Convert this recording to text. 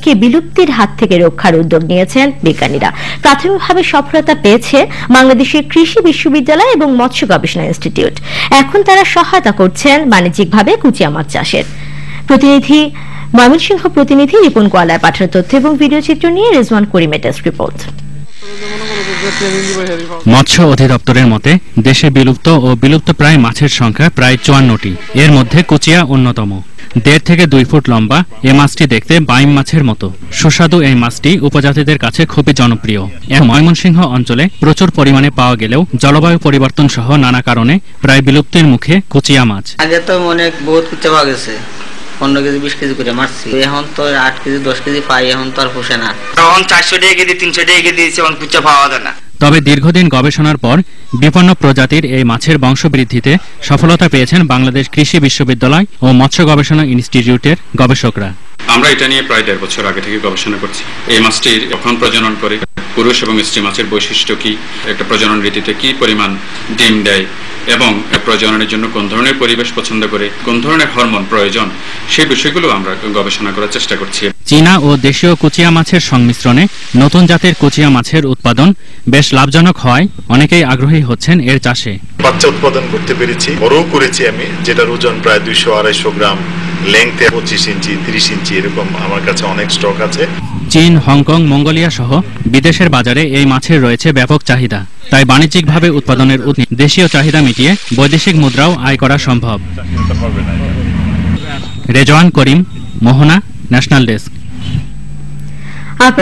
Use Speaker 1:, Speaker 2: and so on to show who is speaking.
Speaker 1: মাছকে বিলুপ্তির হাত থেকে রক্ষার উদ্যোগ নিয়েছেন বিজ্ঞানীরা। প্রাথমিকভাবে সফলতা পেয়েছে বাংলাদেশের কৃষি বিশ্ববিদ্যালয় এবং মৎস্য গবেষণা ইনস্টিটিউট। এখন তারা সহায়তা করছেন বাণিজ্যিকভাবে কুচিয়া মাছ চাষের। ময়মনসিংহ প্রতিনিধি রিপন কোয়ালার পাঠানো তথ্য এবং ভিডিও চিত্র নিয়ে রেজওয়ান করিমের ডেস্ক রিপোর্ট।
Speaker 2: মৎস্য অধিদপ্তরের মতে দেশে বিলুপ্ত ও বিলুপ্তপ্রায় মাছের সংখ্যা প্রায় 54টি। এর মধ্যে কুচিয়া অন্যতম। 1.5 থেকে 2 ফুট লম্বা এ মাছটি দেখতে বাইম মাছের মতো। সুস্বাদু এই মাছটি উপজাতিদের কাছে খুবই জনপ্রিয়। ময়মনসিংহ অঞ্চলে প্রচুর পরিমাণে পাওয়া গেলেও জলবায়ু পরিবর্তন সহ নানা কারণে প্রায় বিলুপ্তির মুখে কুচিয়া মাছ।
Speaker 3: আগে তো অনেক বহুত কুচিয়া পাওয়া গেছে, 15 কেজি 20 কেজি করে মারছি। এখন তো 8 কেজি 10 কেজি পাই, এখন তো আর পোষে না।
Speaker 4: তখন 400 টাকা কেজি 300 টাকা কেজি এখন কুচিয়া পাওয়া যায় না।
Speaker 2: তবে দীর্ঘদিন গবেষণার পর বিপন্ন প্রজাতির এই মাছের বংশবৃদ্ধিতে সফলতা পেয়েছেন বাংলাদেশ কৃষি বিশ্ববিদ্যালয় ও মৎস্য গবেষণা ইনস্টিটিউটের গবেষকরা।
Speaker 5: আমরা এটা নিয়ে প্রায় 1.5 বছর আগে থেকে গবেষণা করছি। এই মাছটির কখন প্রজনন করে, পুরুষ এবং স্ত্রী মাছের বৈশিষ্ট্য কি, একটা প্রজনন রীতিতে কি পরিমাণ ডিম দেয় এবং প্রজননের জন্য কোন ধরনের পরিবেশ পছন্দ করে, কোন ধরনের হরমোন প্রয়োজন, সেই বিষয়গুলো আমরা গবেষণা করার চেষ্টা করছি।
Speaker 2: চীনা ও দেশীয় কুচিয়া মাছের সংমিশ্রণে নতুন জাতের কুচিয়া মাছের উৎপাদন বেশ লাভজনক হওয়ায় অনেকেই আগ্রহী হচ্ছেন এর চাষে।
Speaker 6: বাচ্চা উৎপাদন করতে পেরেছি, বড়ও করেছি আমি, যেটার ওজন প্রায় 200-250 গ্রাম, লেংথে 25 ইঞ্চি 30 ইঞ্চি, এরকম আমার কাছে অনেক স্টক আছে।
Speaker 2: চীন, হংকং, মঙ্গোলিয়া সহ বিদেশের বাজারে এই মাছের রয়েছে ব্যাপক চাহিদা। তাই বাণিজ্যিকভাবে উৎপাদনের দেশীয় চাহিদা মিটিয়ে বৈদেশিক মুদ্রাও আয় করা সম্ভব। রেজওয়ান করিম, মোহনা, ন্যাশনাল ডেস্ক।